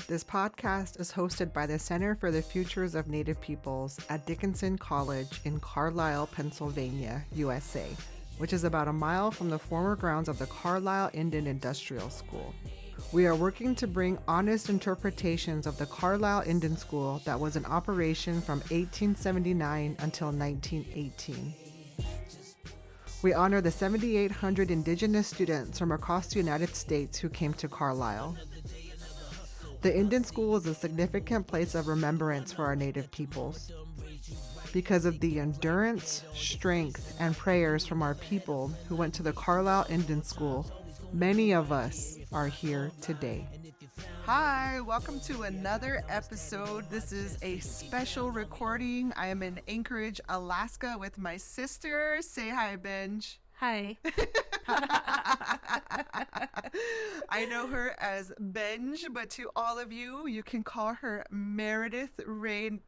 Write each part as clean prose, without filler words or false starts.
This podcast is hosted by the Center for the Futures of Native Peoples at Dickinson College in Carlisle, Pennsylvania, USA, which is about a mile from the former grounds of the Carlisle Indian Industrial School. We are working to bring honest interpretations of the Carlisle Indian School that was in operation from 1879 until 1918. We honor the 7,800 Indigenous students from across the United States who came to Carlisle. The Indian School is a significant place of remembrance for our Native peoples. Because of the endurance, strength, and prayers from our people who went to the Carlisle Indian School, many of us are here today. Hi, welcome to another episode. This is a special recording. I am in Anchorage, Alaska with my sister. Say hi, Benj. Hi. I know her as Benj, but to all of you, you can call her Meredyth, Meredyth,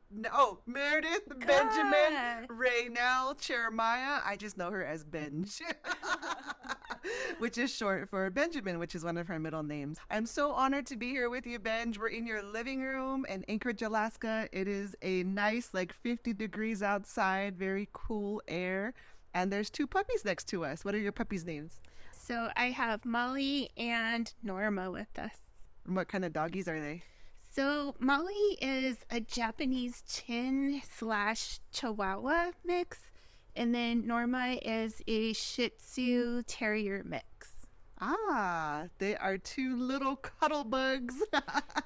Benjamine, Raynelle, Cheromiah. I just know her as Benj, which is short for Benjamin, which is one of her middle names. I'm so honored to be here with you, Benj. We're in your living room in Anchorage, Alaska. It is a nice, 50 degrees outside, very cool air. And there's two puppies next to us. What are your puppies' names? So I have Molly and Norma with us. What kind of doggies are they? So Molly is a Japanese Chin/Chihuahua mix. And then Norma is a Shih Tzu Terrier mix. Ah, they are two little cuddle bugs.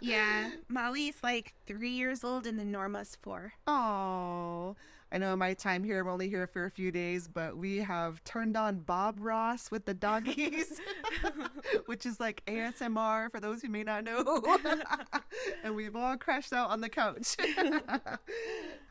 Yeah, Molly's 3 years old and then Norma's 4. Oh, I know my time here, I'm only here for a few days, but we have turned on Bob Ross with the doggies, which is like ASMR for those who may not know. And we've all crashed out on the couch.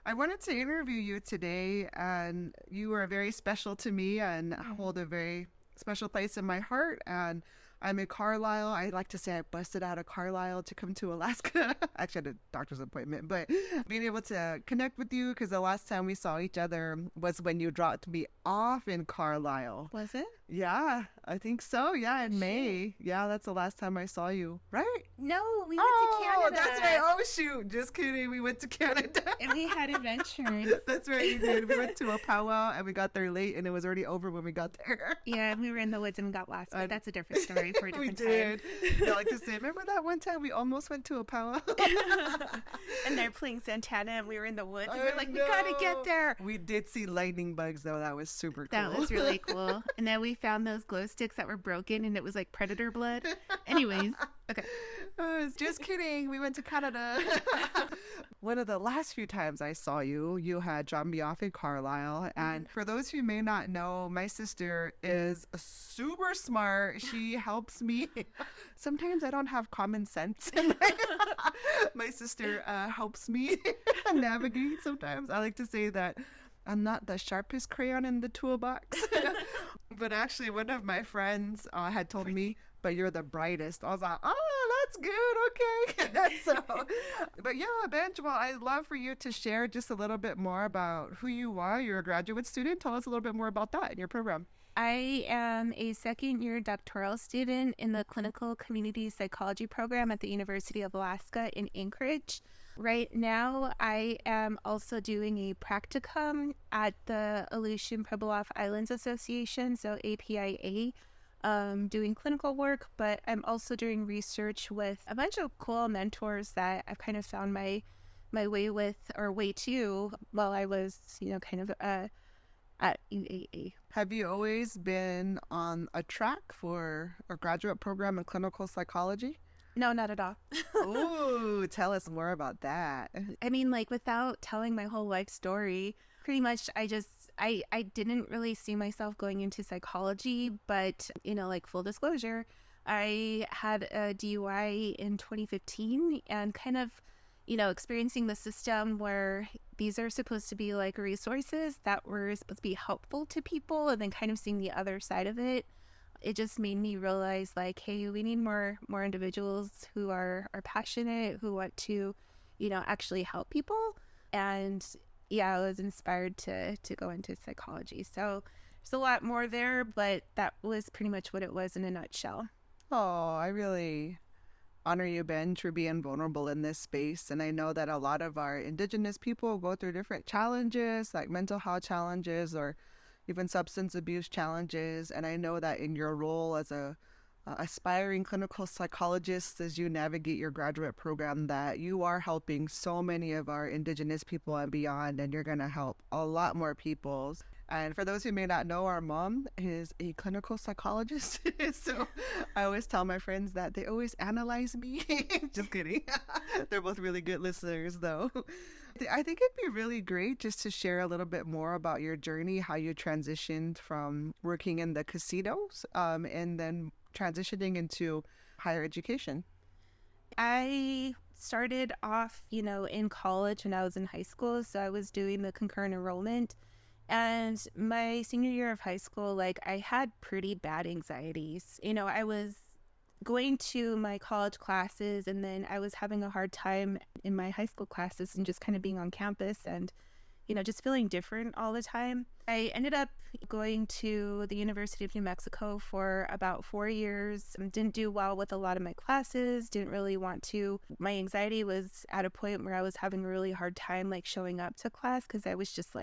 I wanted to interview you today, and you are very special to me and hold a very special place in my heart. And I'm in Carlisle. I like to say I busted out of Carlisle to come to Alaska. Actually, I had a doctor's appointment, but being able to connect with you, because the last time we saw each other was when you dropped me off in Carlisle. Was it? Yeah, I think so. Yeah, in May. Yeah, that's the last time I saw you. Right? No, we went to Canada. Oh, that's right. Oh, shoot. Just kidding. We went to Canada. And we had adventures. That's right. We did. We went to a powwow and we got there late and it was already over when we got there. Yeah, we were in the woods and got lost, but that's a different story for a different time. We did. I like to say, remember that one time we almost went to a powwow? And they're playing Santana and we were in the woods and we're like, we gotta get there. We did see lightning bugs though. That was super cool. That was really cool. And then we found those glow sticks that were broken and it was like predator blood. Anyways, okay. Just kidding. We went to Canada. One of the last few times I saw you, you had dropped me off in Carlisle. And for those who may not know, my sister is super smart. She helps me. Sometimes I don't have common sense. My sister helps me navigate sometimes. I like to say that I'm not the sharpest crayon in the toolbox. But actually, one of my friends had told me, but you're the brightest. I was like, oh, that's good. Okay. But yeah, Benj, well, I'd love for you to share just a little bit more about who you are. You're a graduate student. Tell us a little bit more about that in your program. I am a second-year doctoral student in the Clinical Community Psychology program at the University of Alaska in Anchorage. Right now, I am also doing a practicum at the Aleutian Pribilof Islands Association, so APIA, doing clinical work, but I'm also doing research with a bunch of cool mentors that I've kind of found my way with, or way to, while I was, at UAA. Have you always been on a track for a graduate program in clinical psychology? No, not at all. Ooh, tell us more about that. I mean, without telling my whole life story, pretty much I didn't really see myself going into psychology, but, full disclosure, I had a DUI in 2015 and kind of, experiencing the system where these are supposed to be resources that were supposed to be helpful to people, and then kind of seeing the other side of it. It just made me realize hey, we need more individuals who are passionate, who want to, actually help people. And yeah, I was inspired to go into psychology. So there's a lot more there, but that was pretty much what it was in a nutshell. Oh, I really honor you, Benj, for being vulnerable in this space. And I know that a lot of our Indigenous people go through different challenges, like mental health challenges or even substance abuse challenges. And I know that in your role as a aspiring clinical psychologist, as you navigate your graduate program, that you are helping so many of our Indigenous people and beyond, and you're going to help a lot more people. And for those who may not know, our mom is a clinical psychologist. So I always tell my friends that they always analyze me. Just kidding. They're both really good listeners, though. I think it'd be really great just to share a little bit more about your journey, how you transitioned from working in the casinos and then transitioning into higher education. I started off, in college when I was in high school. So I was doing the concurrent enrollment. And my senior year of high school, I had pretty bad anxieties. I was going to my college classes, and then I was having a hard time in my high school classes and just kind of being on campus and, just feeling different all the time. I ended up going to the University of New Mexico for about 4 years. Didn't do well with a lot of my classes, didn't really want to. My anxiety was at a point where I was having a really hard time showing up to class because I was just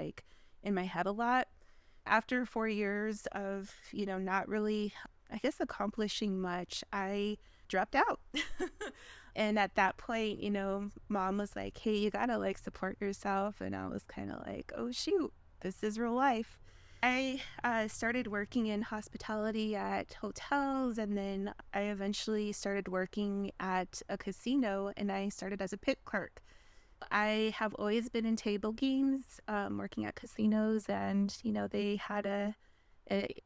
in my head a lot. After 4 years of, not really, I guess, accomplishing much, I dropped out. And at that point, mom was like, hey, you gotta support yourself. And I was kind of like, oh, shoot, this is real life. I started working in hospitality at hotels, and then I eventually started working at a casino, and I started as a pit clerk. I have always been in table games, working at casinos, and, they had a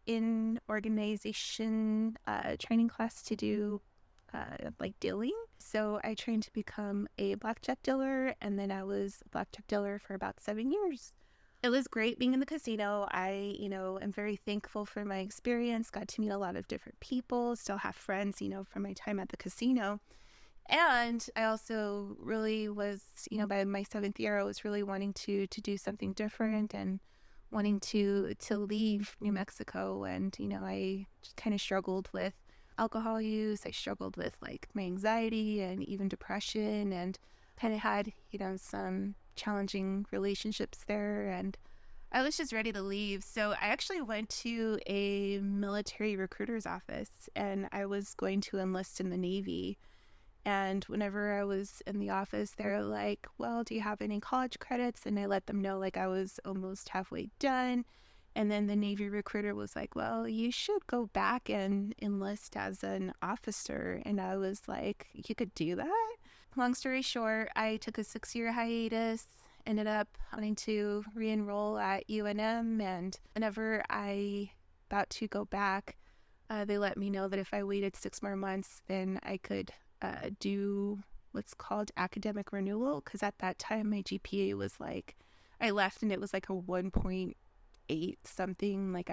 in-organization training class to do dealing. So I trained to become a blackjack dealer, and then I was a blackjack dealer for about 7 years. It was great being in the casino. I, am very thankful for my experience, got to meet a lot of different people, still have friends, from my time at the casino. And I also really was, by my 7th year, I was really wanting to do something different and wanting to leave New Mexico. And, I just kind of struggled with alcohol use. I struggled with my anxiety and even depression, and kind of had, some challenging relationships there. And I was just ready to leave. So I actually went to a military recruiter's office, and I was going to enlist in the Navy. And whenever I was in the office, they're like, well, do you have any college credits? And I let them know I was almost halfway done. And then the Navy recruiter was like, well, you should go back and enlist as an officer. And I was like, you could do that? Long story short, I took a 6-year hiatus, ended up wanting to re-enroll at UNM. And whenever I about to go back, they let me know that if I waited 6 more months, then I could do what's called academic renewal. Because at that time, my GPA was I left and it was a 1.8 something.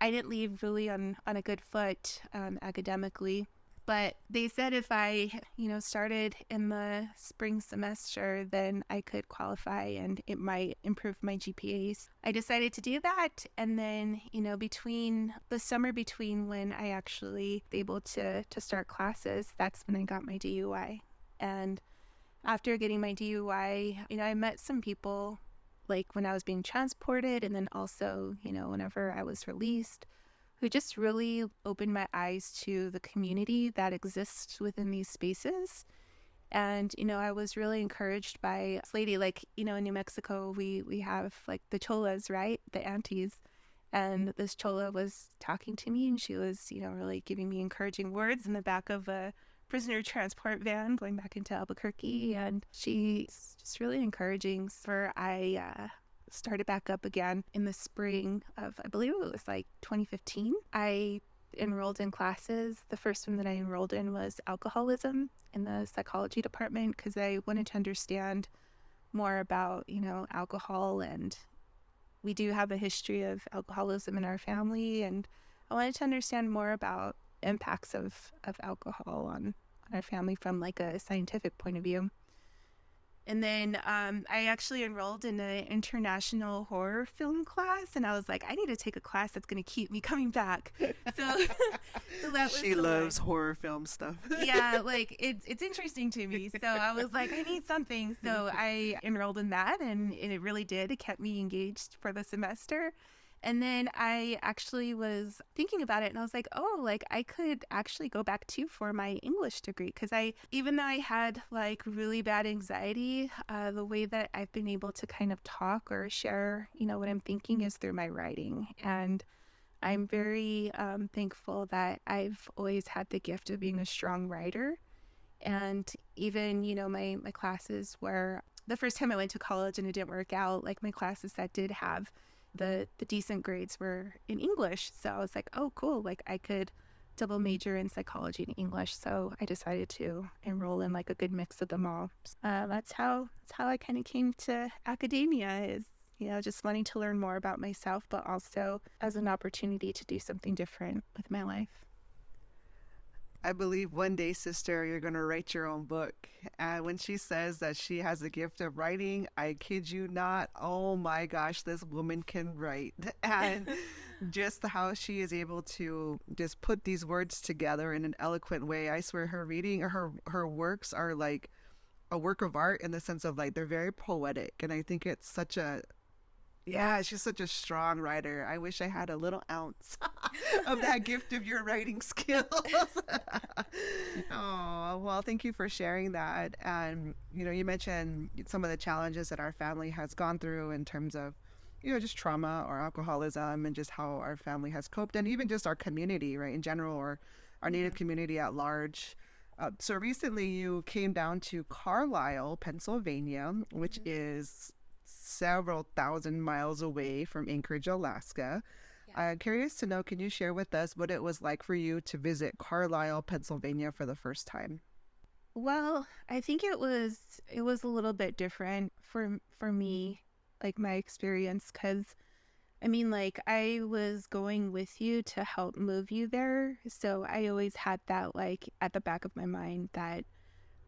I didn't leave really on a good foot academically. But they said if I, started in the spring semester, then I could qualify and it might improve my GPAs. I decided to do that. And then, between the summer between when I actually was able to start classes, that's when I got my DUI. And after getting my DUI, I met some people when I was being transported, and then also, whenever I was released, who just really opened my eyes to the community that exists within these spaces. And, I was really encouraged by this lady, in New Mexico, we have the cholas, right? The aunties. And this chola was talking to me, and she was, really giving me encouraging words in the back of a prisoner transport van going back into Albuquerque. And she's just really encouraging. So I started back up again in the spring of, I believe it was 2015. I enrolled in classes. The first one that I enrolled in was alcoholism in the psychology department, because I wanted to understand more about, alcohol. And we do have a history of alcoholism in our family, and I wanted to understand more about impacts of alcohol on our family from a scientific point of view. And then I actually enrolled in an international horror film class, and I was like, I need to take a class that's going to keep me coming back. So, so that was She loves horror film stuff. yeah, like it's interesting to me. So I was like, I need something. So I enrolled in that, and it really did. It kept me engaged for the semester. And then I actually was thinking about it, and I was like, oh, like I could actually go back too for my English degree, because even though I had like really bad anxiety, the way that I've been able to kind of talk or share, what I'm thinking is through my writing. And I'm very thankful that I've always had the gift of being a strong writer. And even, my classes where the first time I went to college and it didn't work out, like my classes that did have the decent grades were in English. So I was like, oh, cool. Like I could double major in psychology and English. So I decided to enroll in like a good mix of them all. That's how I kind of came to academia, is, just wanting to learn more about myself, but also as an opportunity to do something different with my life. I believe one day, sister, you're going to write your own book. And when she says that she has a gift of writing, I kid you not. Oh my gosh, this woman can write. And just how she is able to just put these words together in an eloquent way. I swear her works are like a work of art, in the sense of like they're very poetic. And I think it's she's such a strong writer. I wish I had a little ounce of that gift of your writing skills. Oh, well, thank you for sharing that. And, you mentioned some of the challenges that our family has gone through in terms of, just trauma or alcoholism, and just how our family has coped, and even just our community, right, in general, or our Native community at large. So recently you came down to Carlisle, Pennsylvania, which is several thousand miles away from Anchorage, Alaska. I'm curious to know, can you share with us what it was like for you to visit Carlisle, Pennsylvania for the first time? Well, I think it was a little bit different for me, like my experience, because I mean, like I was going with you to help move you there, so I always had that like at the back of my mind that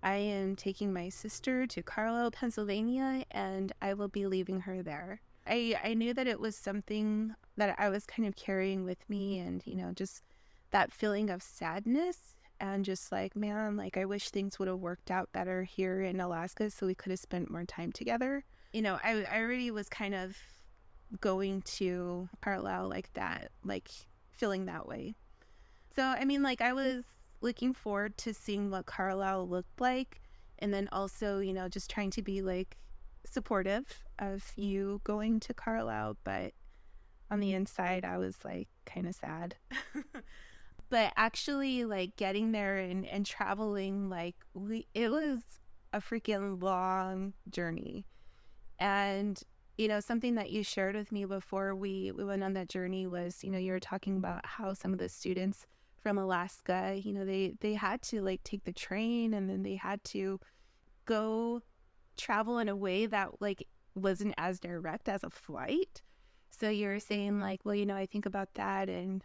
I am taking my sister to Carlisle, Pennsylvania, and I will be leaving her there. I knew that it was something that I was kind of carrying with me, and, just that feeling of sadness, and just like, man, like I wish things would have worked out better here in Alaska so we could have spent more time together. I already was kind of going to Carlisle like that, like feeling that way. So, I mean, like I was looking forward to seeing what Carlisle looked like, and then also, just trying to be like supportive of you going to Carlisle, but on the inside I was like kind of sad. But actually, like getting there and traveling, like it was a freaking long journey. And something that you shared with me before we went on that journey was, you were talking about how some of the students from Alaska, they had to like take the train, and then they had to go travel in a way that like wasn't as direct as a flight. So you were saying like, well, I think about that and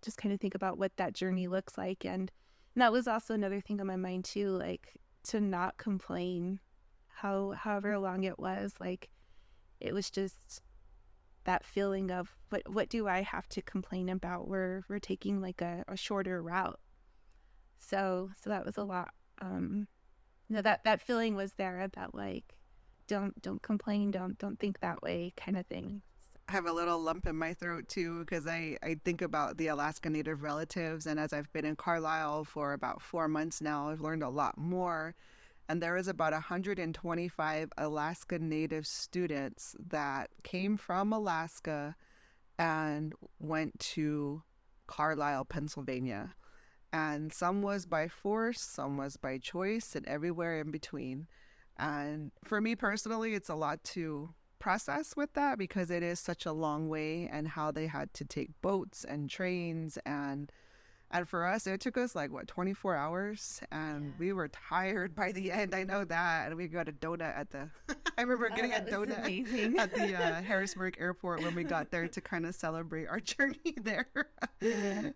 just kind of think about what that journey looks like. And that was also another thing on my mind too, like to not complain however long it was. Like it was just that feeling of what do I have to complain about? We're taking like a shorter route. So that was a lot. That feeling was there about like, don't complain, don't think that way kind of thing. I have a little lump in my throat too, because I think about the Alaska Native relatives, and as I've been in Carlisle for about 4 months now, I've learned a lot more. And there is about 125 Alaska Native students that came from Alaska and went to Carlisle, Pennsylvania. And some was by force, some was by choice, and everywhere in between. And for me personally, it's a lot to process with that, because it is such a long way, and how they had to take boats and trains and And for us, it took us like, 24 hours. And we were tired by the end. I know that. And we got a donut at the, I remember getting a donut at the Harrisburg airport when we got there to kind of celebrate our journey there.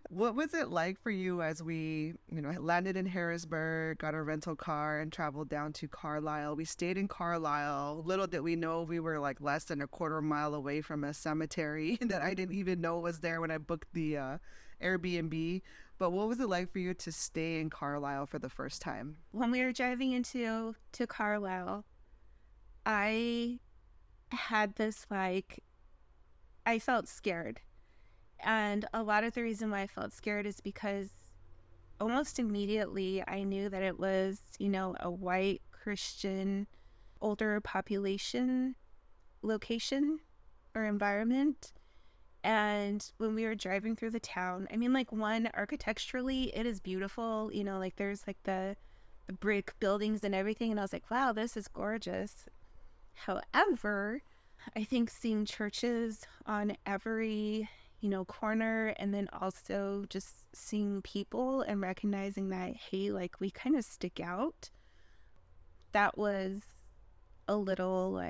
What was it like for you as we, landed in Harrisburg, got a rental car and traveled down to Carlisle? We stayed in Carlisle. Little did we know we were like less than a quarter mile away from a cemetery that I didn't even know was there when I booked the Airbnb. But what was it like for you to stay in Carlisle for the first time? When we were driving into Carlisle, I had this I felt scared. And a lot of the reason why I felt scared is because almost immediately I knew that it was, a white Christian, older population location or environment. And when we were driving through the town, one, architecturally, it is beautiful. There's the brick buildings and everything. And I was like, wow, this is gorgeous. However, I think seeing churches on every, corner, and then also just seeing people and recognizing that, hey, we kind of stick out. That was a little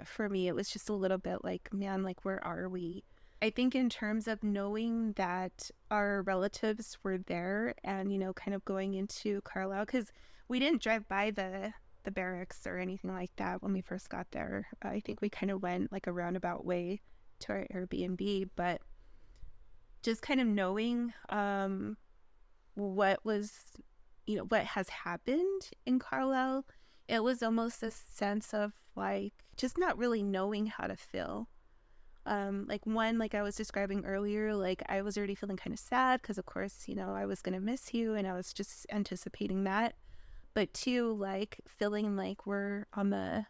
for me, it was just a little bit man, where are we? I think in terms of knowing that our relatives were there and, kind of going into Carlisle, because we didn't drive by the barracks or anything like that when we first got there. I think we kind of went a roundabout way to our Airbnb, but just kind of knowing what was, what has happened in Carlisle, it was almost a sense of just not really knowing how to feel. One, I was describing earlier, I was already feeling kind of sad because, of course, I was going to miss you and I was just anticipating that. But two, feeling we're on the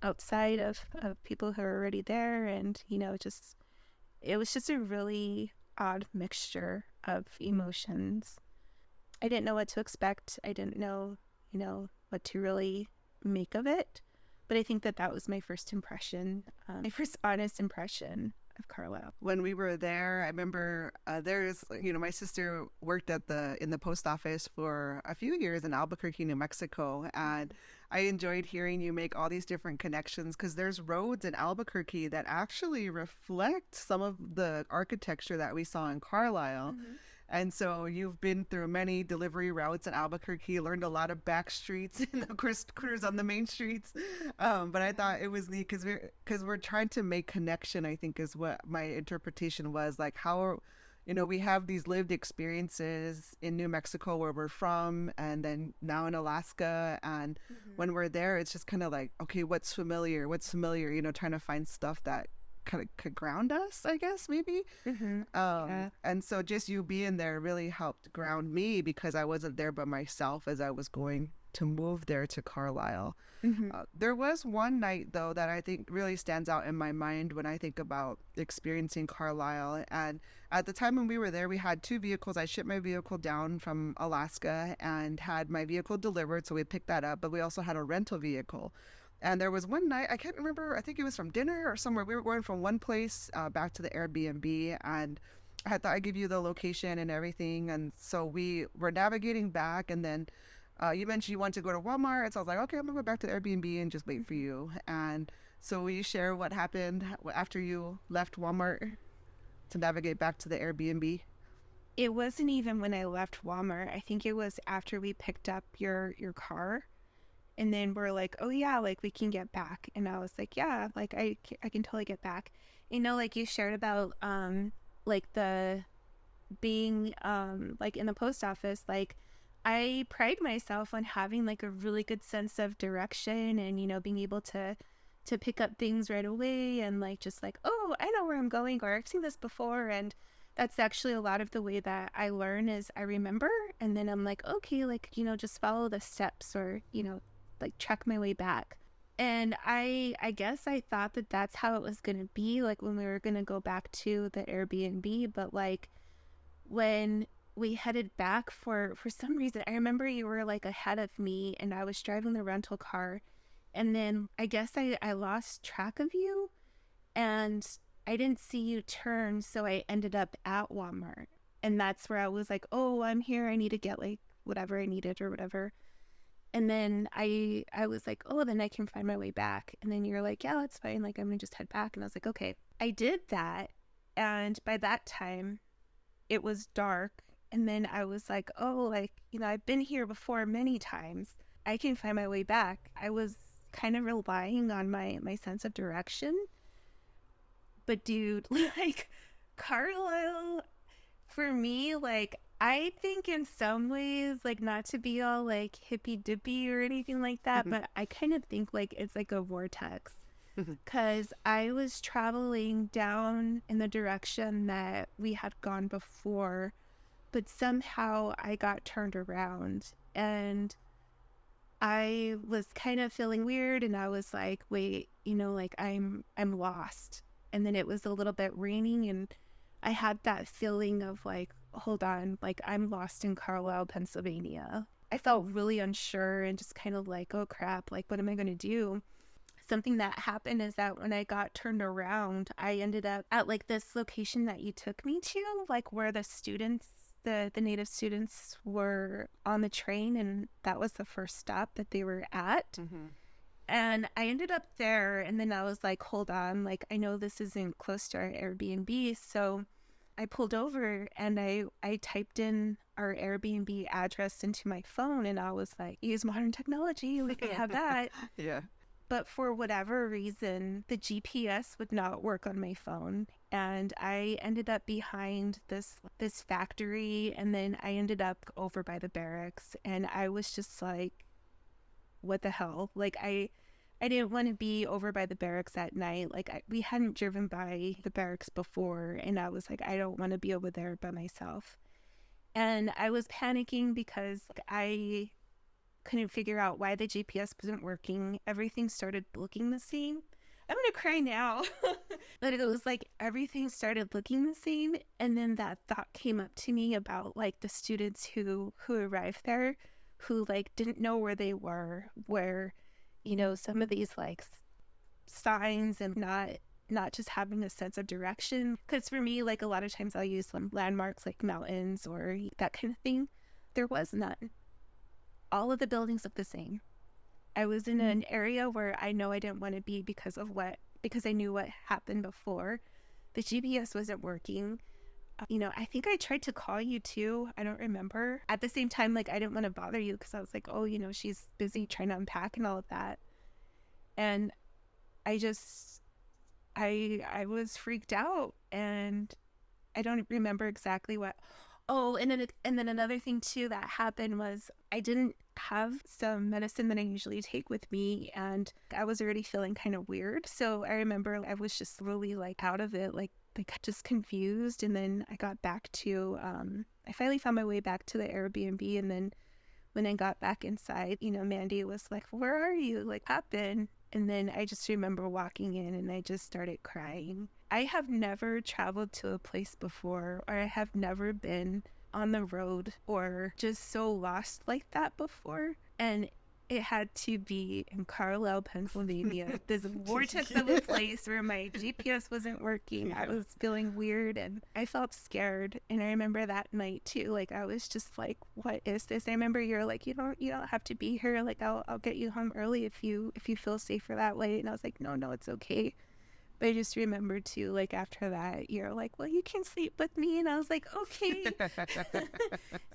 outside of people who are already there. And, it was just a really odd mixture of emotions. I didn't know what to expect. I didn't know, what to really make of it. But I think that was my first impression, my first honest impression of Carlisle. When we were there, I remember there's, my sister worked in the post office for a few years in Albuquerque, New Mexico. And I enjoyed hearing you make all these different connections because there's roads in Albuquerque that actually reflect some of the architecture that we saw in Carlisle. Mm-hmm. And so you've been through many delivery routes in Albuquerque, learned a lot of back streets and of course cruise on the main streets. But I thought it was neat because we're trying to make connection, I think is what my interpretation was. How we have these lived experiences in New Mexico where we're from, and then now in Alaska. And when we're there, it's just kind of okay, what's familiar, trying to find stuff that kind of could ground us, I guess, maybe. And so just you being there really helped ground me because I wasn't there by myself as I was going to move there to Carlisle. There was one night, though, that I think really stands out in my mind when I think about experiencing Carlisle. And at the time when we were there, we had two vehicles. I shipped my vehicle down from Alaska and had my vehicle delivered, so we picked that up. But we also had a rental vehicle. And there was one night, I can't remember, I think it was from dinner or somewhere. We were going from one place back to the Airbnb, and I thought I'd give you the location and everything. And so we were navigating back, and then you mentioned you wanted to go to Walmart. So I was like, okay, I'm going to go back to the Airbnb and just wait for you. And so will you share what happened after you left Walmart to navigate back to the Airbnb? It wasn't even when I left Walmart. I think it was after we picked up your car. And then we're like, oh yeah, we can get back. And I was like, yeah, I can totally get back. You shared about, the being, in the post office, I pride myself on having a really good sense of direction and, being able to pick up things right away and oh, I know where I'm going, or I've seen this before. And that's actually a lot of the way that I learn is I remember. And then I'm okay, just follow the steps or, track my way back. And I guess I thought that that's how it was going to be when we were going to go back to the Airbnb. But when we headed back for some reason, I remember you were ahead of me and I was driving the rental car. And then I guess I lost track of you and I didn't see you turn. So I ended up at Walmart. And that's where I was like, oh, I'm here. I need to get like whatever I needed or whatever. And then I was like, oh, then I can find my way back. And then you're like, yeah, that's fine. Like, I'm going to just head back. And I was like, okay. I did that. And by that time, it was dark. And then I was like, oh, like, you know, I've been here before many times. I can find my way back. I was kind of relying on my sense of direction. But dude, like, Carlisle, for me, like, I think in some ways, like, not to be all like hippy dippy or anything like that, but I kind of think like it's like a vortex. Because I was traveling down in the direction that we had gone before, but somehow I got turned around and I was kind of feeling weird, and I was like, wait, you know, like I'm lost. And then it was a little bit raining, and I had that feeling of like, hold on, like I'm lost in Carlisle, Pennsylvania. I felt really unsure and just kind of like, oh crap, like what am I going to do? Something that happened is that when I got turned around, I ended up at like this location that you took me to, like where the students, the native students were on the train, and that was the first stop that they were at. And I ended up there, and then I was like, hold on, like I know this isn't close to our Airbnb, so I pulled over and I typed in our Airbnb address into my phone, and I was like, use modern technology, we can have that. Yeah. But for whatever reason, the GPS would not work on my phone. And I ended up behind this factory, and then I ended up over by the barracks, and I was just like, what the hell? Like I didn't want to be over by the barracks at night. Like we hadn't driven by the barracks before, and I was like, I don't want to be over there by myself. And I was panicking because I couldn't figure out why the GPS wasn't working. Everything started looking the same. I'm gonna cry now. But it was like everything started looking the same, and then that thought came up to me about like the students who arrived there, who like didn't know where they were, where, you know, some of these like signs and not just having a sense of direction. Because for me, like a lot of times I'll use some landmarks like mountains or that kind of thing. There was none. All of the buildings look the same. I was in an area where I know I didn't want to be because I knew what happened before. The GPS wasn't working. You know, I think I tried to call you too. I don't remember. At the same time, like I didn't want to bother you because I was like, oh, you know, she's busy trying to unpack and all of that. And I was freaked out, and I don't remember exactly what. Oh, and then another thing too that happened was I didn't have some medicine that I usually take with me, and I was already feeling kind of weird. So I remember I was just really like out of it, like just confused. And then I got back to, I finally found my way back to the Airbnb, and then when I got back inside, you know, Mandy was like, where are you? Like, hop in. And then I just remember walking in, and I just started crying. I have never traveled to a place before, or I have never been on the road or just so lost like that before. And it had to be in Carlisle, Pennsylvania, this vortex of a place where my GPS wasn't working. I was feeling weird, and I felt scared. And I remember that night too, like I was just like, what is this? I remember you're like, you don't have to be here. Like I'll get you home early if you feel safer that way. And I was like, no, it's okay. But I just remember too, like after that, you're like, well, you can sleep with me. And I was like, okay.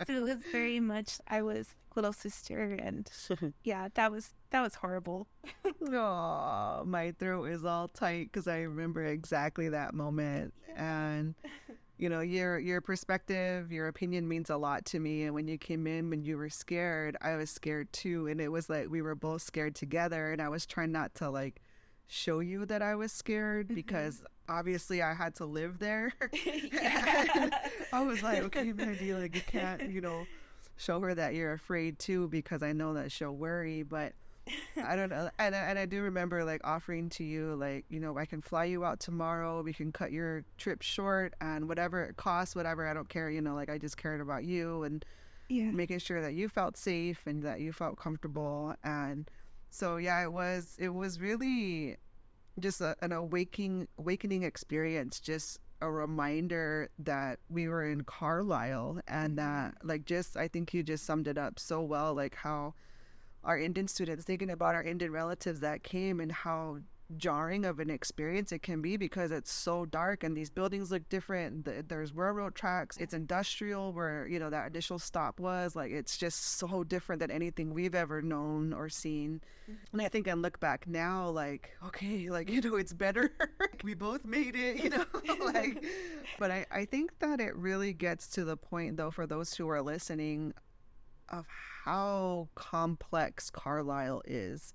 So it was very much, I was little sister, and yeah, that was horrible. Oh, my throat is all tight because I remember exactly that moment. And you know, your perspective, your opinion means a lot to me. And when you came in, when you were scared, I was scared too. And it was like we were both scared together, and I was trying not to like show you that I was scared because obviously I had to live there. I was like, okay, Mandy, like you can't, you know, show her that you're afraid too, because I know that she'll worry. But I don't know. And I do remember like offering to you, like, you know, I can fly you out tomorrow. We can cut your trip short, and whatever it costs, whatever, I don't care. You know, like I just cared about you and making sure that you felt safe and that you felt comfortable. And so, yeah, it was really just an awakening experience, just a reminder that we were in Carlisle, and that like just I think you just summed it up so well, like how our Indian students, thinking about our Indian relatives that came and how jarring of an experience it can be because it's so dark and these buildings look different. There's railroad tracks. It's industrial where, you know, that initial stop was. Like, it's just so different than anything we've ever known or seen. And I think I look back now like, okay, like, you know, it's better. We both made it, you know, like, but I think that it really gets to the point, though, for those who are listening, of how complex Carlisle is,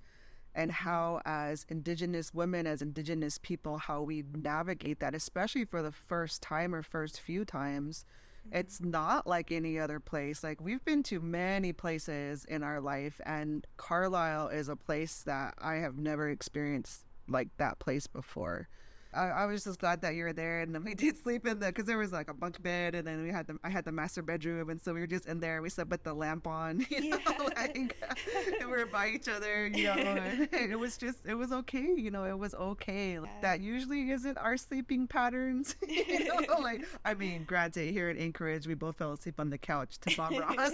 and how as Indigenous women, as Indigenous people, how we navigate that, especially for the first time or first few times. It's not like any other place. Like, we've been to many places in our life, and Carlisle is a place that I have never experienced like that place before. I was just glad that you were there, and then we did sleep in because there was like a bunk bed, and then I had the master bedroom, and so we were just in there. We slept with the lamp on, you know, like, and we were by each other, you know, and it was okay, you know, it was okay. That usually isn't our sleeping patterns, you know, like, I mean, granted, here in Anchorage, we both fell asleep on the couch to Bob Ross,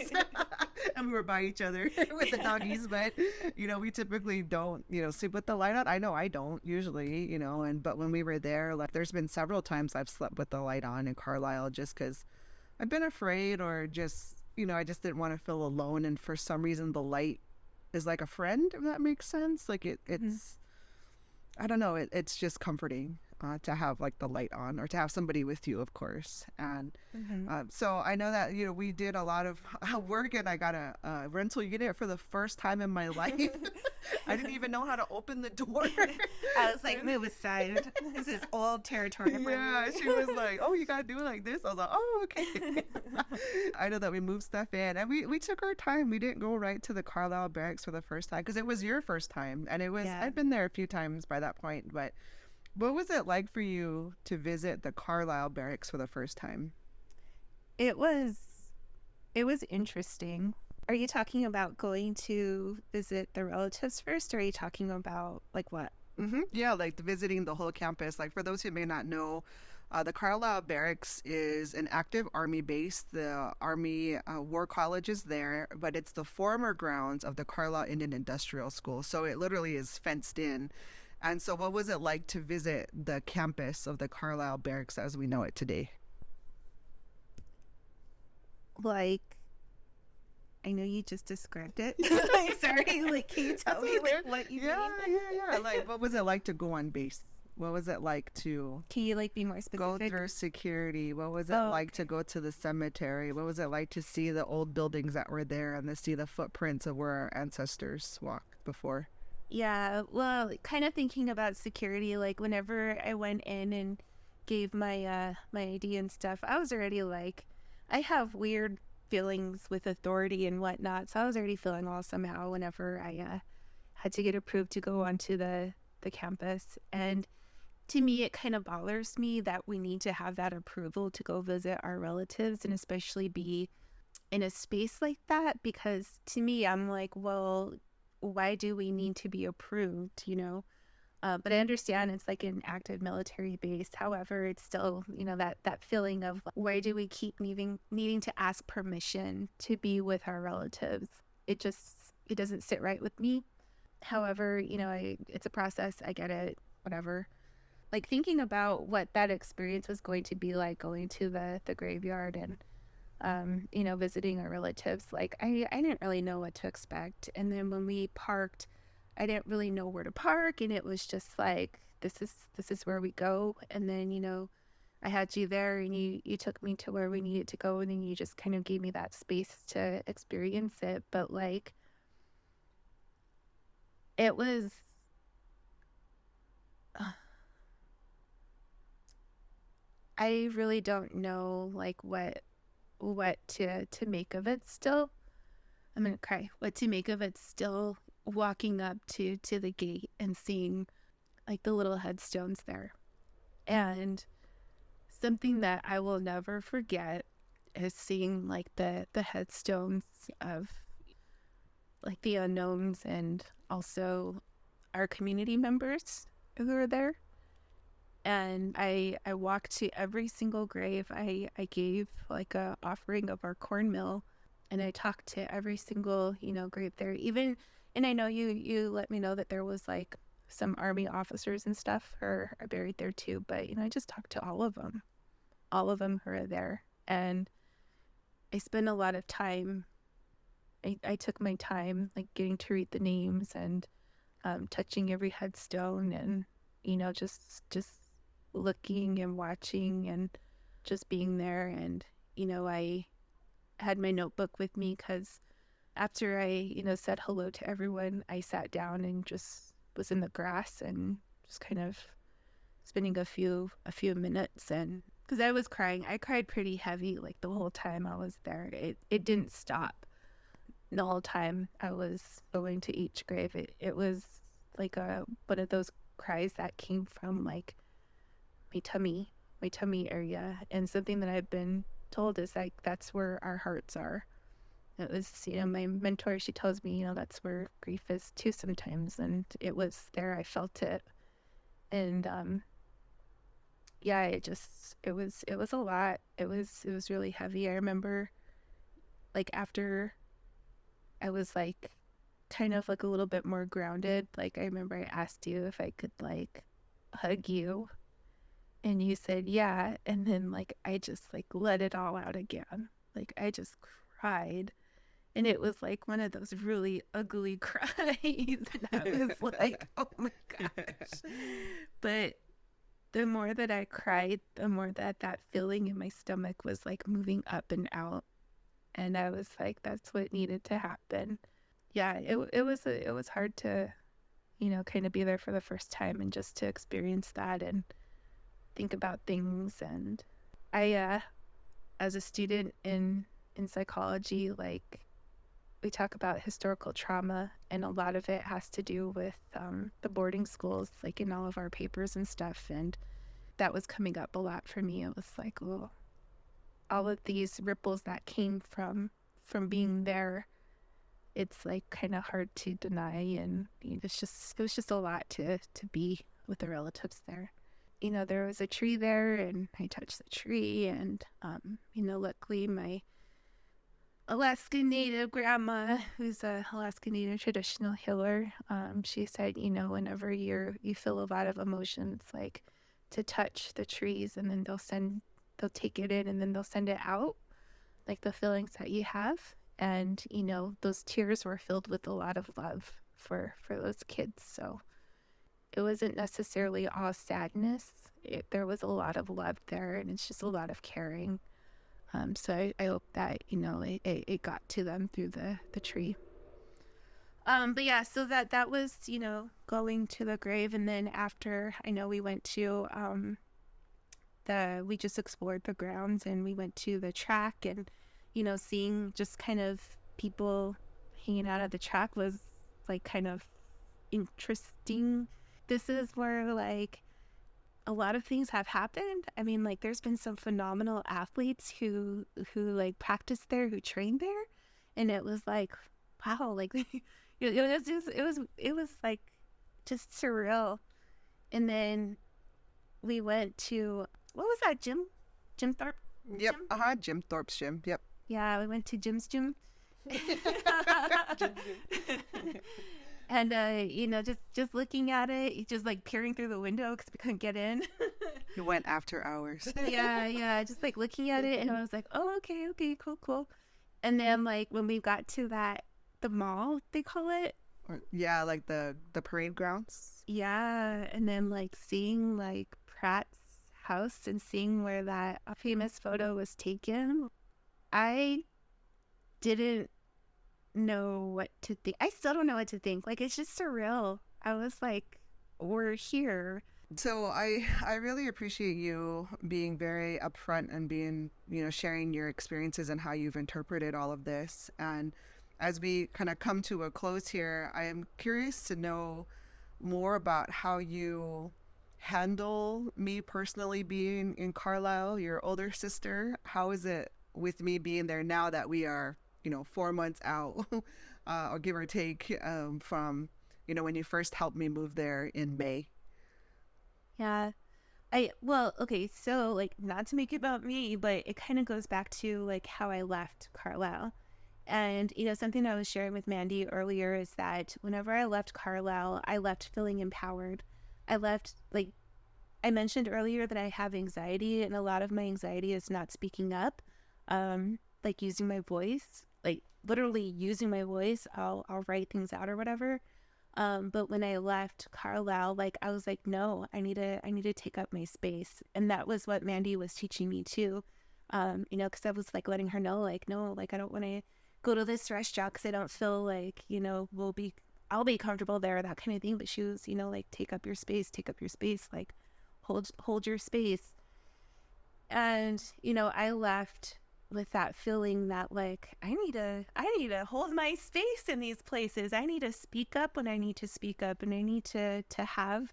and we were by each other with the doggies, but, you know, we typically don't, you know, sleep with the light on. I know I don't usually, you know, but when we were there, like, there's been several times I've slept with the light on in Carlisle just because I've been afraid, or just, you know, I just didn't want to feel alone, and for some reason the light is like a friend, if that makes sense. Like, it's I don't know, it's just comforting to have like the light on, or to have somebody with you, of course. And so I know that, you know, we did a lot of work, and I got a rental unit for the first time in my life. I didn't even know how to open the door. I was like, move aside. This is old territory. Yeah, she was like, oh, you gotta do it like this. I was like, oh, okay. I know that we moved stuff in, and we took our time. We didn't go right to the Carlisle barracks for the first time, because it was your first time, and it was, I'd been there a few times by that point. But what was it like for you to visit the Carlisle barracks for the first time? It was interesting. Are you talking about going to visit the relatives first, or are you talking about like what? Yeah, like visiting the whole campus. Like, for those who may not know, the Carlisle Barracks is an active Army base. The Army War College is there, but it's the former grounds of the Carlisle Indian Industrial School. So it literally is fenced in. And so what was it like to visit the campus of the Carlisle Barracks as we know it today? Like, I know you just described it. Sorry, like, can you tell me like what you mean? Yeah. Like, what was it like to go on base? What was it like to Can you like be more specific? go through security? What was it like to go to the cemetery? What was it like to see the old buildings that were there, and to see the footprints of where our ancestors walked before? Yeah, well, kind of thinking about security, like whenever I went in and gave my my ID and stuff, I was already like, I have weird feelings with authority and whatnot, so I was already feeling all somehow whenever I had to get approved to go onto the campus. And to me, it kind of bothers me that we need to have that approval to go visit our relatives, and especially be in a space like that, because to me, I'm like, well, why do we need to be approved, you know? But I understand it's like an active military base. However, it's still, you know, that feeling of why do we keep needing to ask permission to be with our relatives? It doesn't sit right with me. However, you know, it's a process. I get it, whatever. Like, thinking about what that experience was going to be like, going to the graveyard and you know, visiting our relatives, like I didn't really know what to expect. And then when we parked, I didn't really know where to park, and it was just like, this is where we go. And then, you know, I had you there, and you took me to where we needed to go, and then you just kind of gave me that space to experience it. But like, it was I really don't know like what to make of it still. I'm gonna cry. What to make of it still, walking up to the gate and seeing like the little headstones there. And something that I will never forget is seeing like the headstones of like the unknowns, and also our community members who are there. And I walked to every single grave. I gave like a offering of our cornmeal, and I talked to every single, grave there. Even, and I know you let me know that there was like some Army officers and stuff are buried there too, but I just talked to all of them who are there. And I spent a lot of time. I took my time, like getting to read the names and touching every headstone, and just looking and watching and just being there. And I had my notebook with me because after I said hello to everyone, I sat down and just was in the grass and just kind of spending a few minutes. And because I was crying, I cried pretty heavy like the whole time I was there. It didn't stop the whole time I was going to each grave. It was like one of those cries that came from like my tummy area. And something that I've been told is like that's where our hearts are. It was, my mentor, she tells me, that's where grief is too sometimes, and it was there. I felt it. And yeah, it was a lot. It was really heavy. I remember like after I was like kind of like a little bit more grounded, like I remember I asked you if I could like hug you, and you said yeah, and then like I just like let it all out again. Like I just cried, and it was like one of those really ugly cries, and I was like, oh my gosh. But the more that I cried, the more that feeling in my stomach was like moving up and out, and I was like, that's what needed to happen. Yeah, it was hard to kind of be there for the first time and just to experience that and think about things. And I as a student in psychology, like we talk about historical trauma, and a lot of it has to do with the boarding schools, like in all of our papers and stuff. And that was coming up a lot for me. It was like, oh, all of these ripples that came from being there, it's like kind of hard to deny. And it was just a lot to be with the relatives there. There was a tree there, and I touched the tree, and luckily my Alaska Native grandma, who's a Alaska Native traditional healer, she said, whenever you feel a lot of emotions, like to touch the trees, and then they'll take it in, and then they'll send it out, like the feelings that you have. And those tears were filled with a lot of love for those kids. So it wasn't necessarily all sadness. There was a lot of love there, and it's just a lot of caring. So I hope that it got to them through the tree. But yeah, so that was going to the grave. And then after, I know we went to we just explored the grounds, and we went to the track, and seeing just kind of people hanging out at the track was like kind of interesting. This is where like a lot of things have happened. I mean, like there's been some phenomenal athletes who like practiced there, who trained there, and it was like, wow, like it was like just surreal. And then we went to, what was that, Jim Thorpe? Yep. Jim Thorpe's gym. Yep. Yeah, we went to Jim's gym. And just looking at it, just like peering through the window because we couldn't get in. You went after hours. yeah, just like looking at it, and I was like, oh, okay, cool. And then like when we got to the mall, they call it. Yeah, like the parade grounds. Yeah, and then like seeing like Pratt's house and seeing where that famous photo was taken, I didn't know what to think. I still don't know what to think. Like it's just surreal. I was like, we're here. So I really appreciate you being very upfront and being, sharing your experiences and how you've interpreted all of this. And as we kind of come to a close here, I am curious to know more about how you handle me personally being in Carlisle, your older sister. How is it with me being there now that we are 4 months out, or give or take, from, when you first helped me move there in May? Yeah. Okay, so like not to make it about me, but it kind of goes back to like how I left Carlisle. And something I was sharing with Mandy earlier is that whenever I left Carlisle, I left feeling empowered. I left, like I mentioned earlier, that I have anxiety, and a lot of my anxiety is not speaking up, like using my voice, like literally using my voice. I'll write things out or whatever. But when I left Carlisle, like I was like, no, I need to take up my space. And that was what Mandy was teaching me too. Because I was like letting her know, like, no, like I don't want to go to this restaurant because I don't feel like, I'll be comfortable there, that kind of thing. But she was, like, take up your space, like hold your space. And, I left with that feeling that like I need to hold my space in these places. I need to speak up when I need to speak up, and I need to have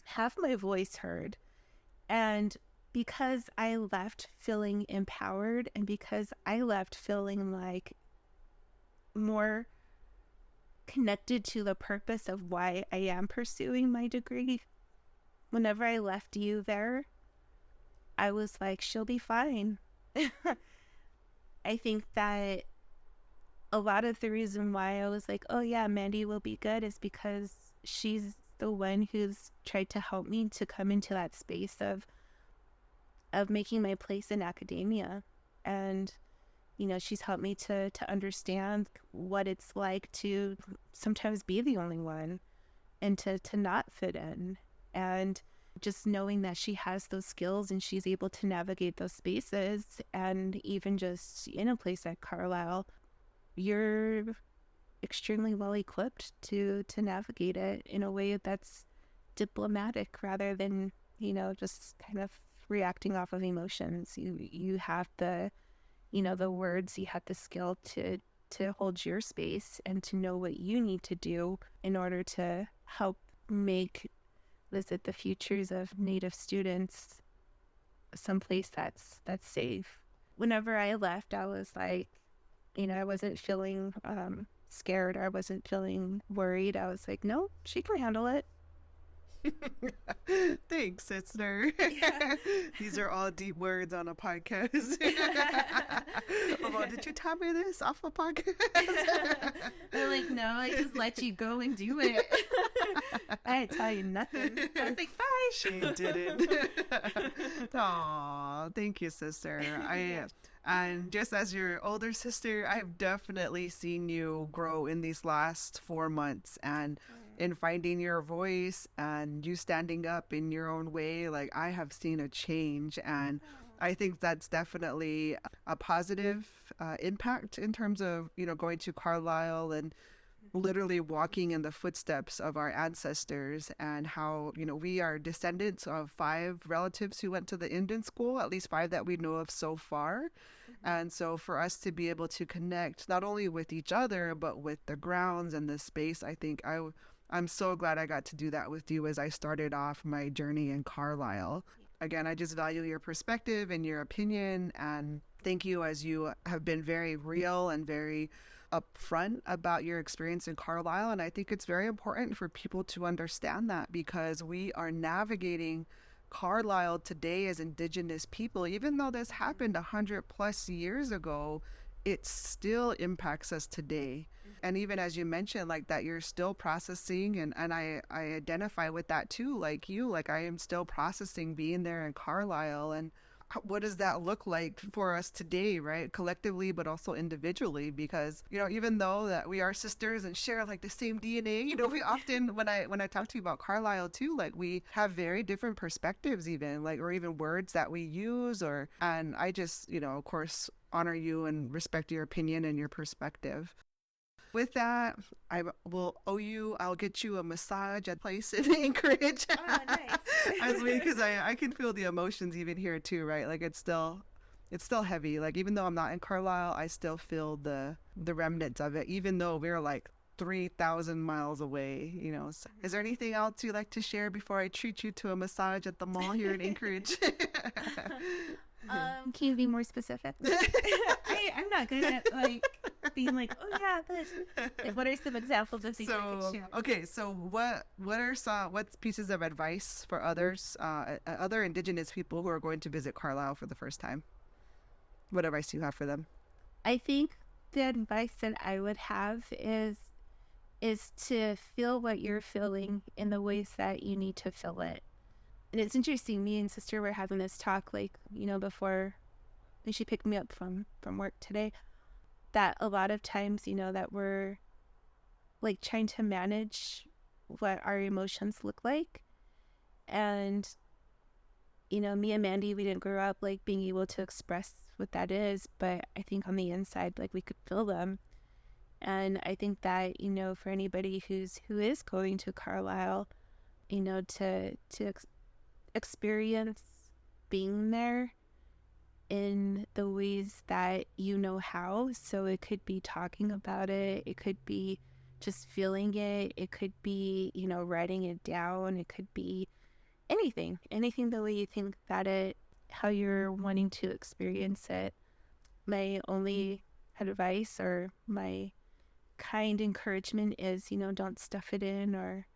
have my voice heard. And because I left feeling empowered, and because I left feeling like more connected to the purpose of why I am pursuing my degree, whenever I left you there, I was like, she'll be fine. I think that a lot of the reason why I was like, oh yeah, Mandy will be good, is because she's the one who's tried to help me to come into that space of making my place in academia. And, she's helped me to understand what it's like to sometimes be the only one and to not fit in. And just knowing that she has those skills and she's able to navigate those spaces, and even just in a place like Carlisle, you're extremely well equipped to navigate it in a way that's diplomatic rather than, just kind of reacting off of emotions. You have the words, you have the skill to hold your space and to know what you need to do in order to help make the futures of Native students someplace that's safe. Whenever I left, I was like, I wasn't feeling scared. I wasn't feeling worried. I was like, no, she can handle it. Thanks, sister. Yeah. These are all deep words on a podcast. Oh, did you tell me this off a podcast? They're like, no, I just let you go and do it. I didn't tell you nothing. I was like, bye. She didn't. Aw, thank you, sister. And just as your older sister, I've definitely seen you grow in these last 4 months, and in finding your voice and you standing up in your own way. Like, I have seen a change, and I think that's definitely a positive impact in terms of, going to Carlisle and literally walking in the footsteps of our ancestors, and how, we are descendants of 5 relatives who went to the Indian school, at least 5 that we know of so far. And so for us to be able to connect not only with each other, but with the grounds and the space, I think I'm so glad I got to do that with you as I started off my journey in Carlisle. Again, I just value your perspective and your opinion, and thank you, as you have been very real and very upfront about your experience in Carlisle. And I think it's very important for people to understand that, because we are navigating Carlisle today as Indigenous people. Even though this happened 100+ years ago, it still impacts us today. And even as you mentioned, like, that you're still processing, and I identify with that too, like you, like I am still processing being there in Carlisle. And what does that look like for us today, right? Collectively, but also individually, because, even though that we are sisters and share like the same DNA, we often, when I talk to you about Carlisle too, like, we have very different perspectives, even like, or even words that we use, and I just, of course, honor you and respect your opinion and your perspective. With that, I will owe you. I'll get you a massage at a place in Anchorage. Oh, nice. Because I can feel the emotions even here too, right? Like, it's still heavy. Like, even though I'm not in Carlisle, I still feel the remnants of it, even though we're like 3,000 miles away. So, is there anything else you'd like to share before I treat you to a massage at the mall here in Anchorage? Can you be more specific? I'm not good at being like, oh yeah, this. Like, what are some examples of things I could share? Okay, so what pieces of advice for others, other Indigenous people who are going to visit Carlisle for the first time? What advice do you have for them? I think the advice that I would have is to feel what you're feeling in the ways that you need to feel it. And it's interesting, me and sister were having this talk, like, before she picked me up from work today, that a lot of times, that we're like trying to manage what our emotions look like. And, me and Mandy, we didn't grow up like being able to express what that is, but I think on the inside, like, we could feel them. And I think that, for anybody who is going to Carlisle, to experience being there in the ways that you know how. So it could be talking about it, it could be just feeling it, it could be, writing it down, it could be anything the way you think about it, how you're wanting to experience it. My only advice or my kind encouragement is, don't stuff it in or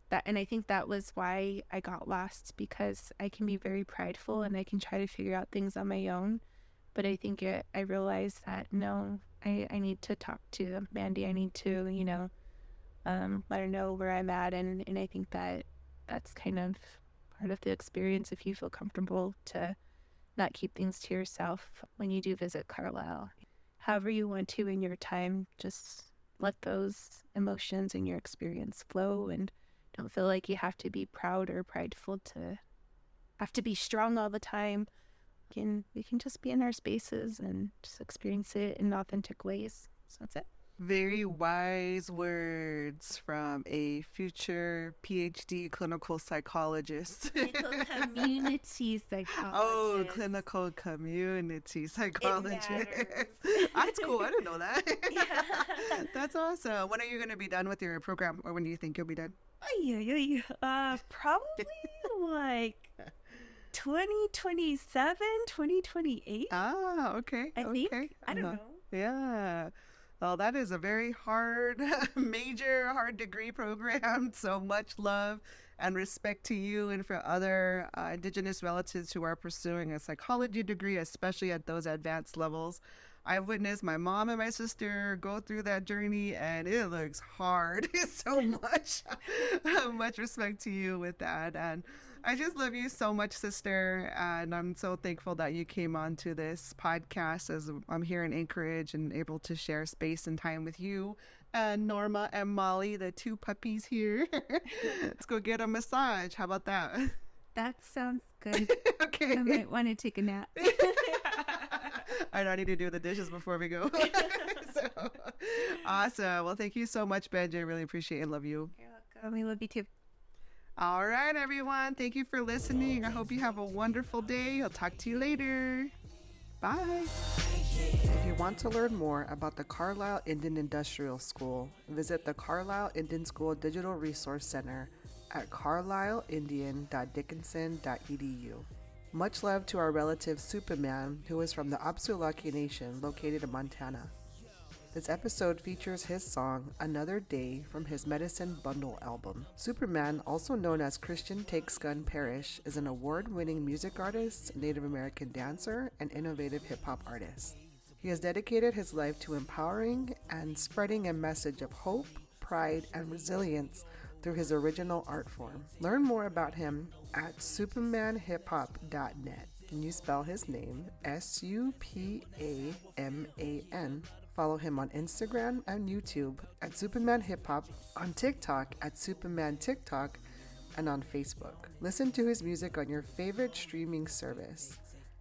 that. And I think that was why I got lost, because I can be very prideful and I can try to figure out things on my own. But I think I realized that no, I need to talk to Mandy. I need to, let her know where I'm at. And I think that's kind of part of the experience, if you feel comfortable to not keep things to yourself when you do visit Carlisle. However you want to in your time, just let those emotions and your experience flow, and don't feel like you have to be proud or prideful to have to be strong all the time. We can just be in our spaces and just experience it in authentic ways. So that's it. Very wise words from a future PhD clinical psychologist. Clinical community psychologist. Oh, clinical community psychologist. That's cool. I didn't know that. Yeah. That's awesome. When are you going to be done with your program, or when do you think you'll be done? Probably like 2027, 2028. Ah, okay. I think. I don't know. Yeah. Well, that is a very hard, hard degree program. So much love and respect to you and for other Indigenous relatives who are pursuing a psychology degree, especially at those advanced levels. I've witnessed my mom and my sister go through that journey, and it looks hard. So much respect to you with that. And I just love you so much, sister. And I'm so thankful that you came on to this podcast, as I'm here in Anchorage and able to share space and time with you and Norma and Molly, the two puppies here. Let's go get a massage. How about that? That sounds good. Okay. I might want to take a nap. I know I need to do the dishes before we go. So, awesome. Well, thank you so much, Benj. I really appreciate and love you. You're welcome. We love you too. All right, everyone. Thank you for listening. I hope you have a wonderful day. I'll talk to you later. Bye. If you want to learn more about the Carlisle Indian Industrial School, visit the Carlisle Indian School Digital Resource Center at carlisleindian.dickinson.edu. Much love to our relative Superman, who is from the Apsulaki Nation located in Montana. This episode features his song, Another Day, from his Medicine Bundle album. Superman, also known as Christian Takes Gun Parrish, is an award-winning music artist, Native American dancer, and innovative hip-hop artist. He has dedicated his life to empowering and spreading a message of hope, pride, and resilience through his original art form. Learn more about him at supermanhiphop.net. Can you spell his name? Supaman. Follow him on Instagram and YouTube at Superman Hip Hop, on TikTok at Superman TikTok, and on Facebook. Listen to his music on your favorite streaming service.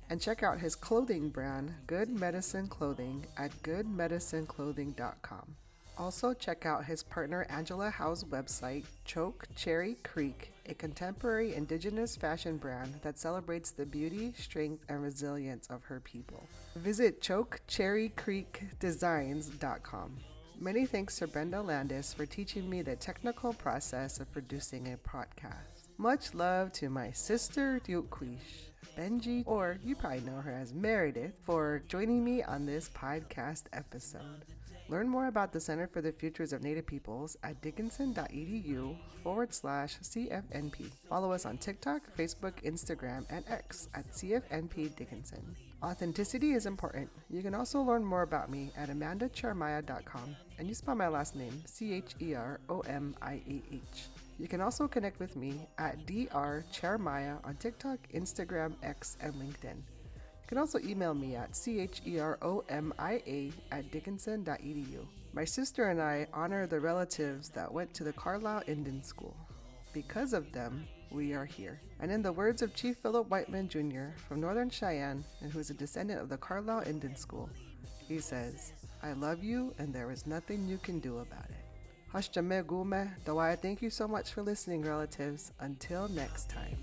And check out his clothing brand, Good Medicine Clothing, at goodmedicineclothing.com. Also, check out his partner Angela Howe's website, Choke Cherry Creek, a contemporary Indigenous fashion brand that celebrates the beauty, strength, and resilience of her people. Visit chokecherrycreekdesigns.com. Many thanks to Brenda Landis for teaching me the technical process of producing a podcast. Much love to my sister Duquish. Benji, or you probably know her as Maredyth, for joining me on this podcast episode. Learn more about the Center for the Futures of Native Peoples at dickinson.edu/CFNP. Follow us on TikTok, Facebook, Instagram, and X at CFNP Dickinson. Authenticity is important. You can also learn more about me at amandacheromiah.com, and you spell my last name Cheromiah. You can also connect with me at drcheromiah on TikTok, Instagram, X, and LinkedIn. You can also email me at cheromia@dickinson.edu. My sister and I honor the relatives that went to the Carlisle Indian School. Because of them, we are here. And in the words of Chief Philip Whiteman Jr. from Northern Cheyenne, and who is a descendant of the Carlisle Indian School, he says, "I love you and there is nothing you can do about it." Hashjame gume, Dawai, thank you so much for listening, relatives. Until next time.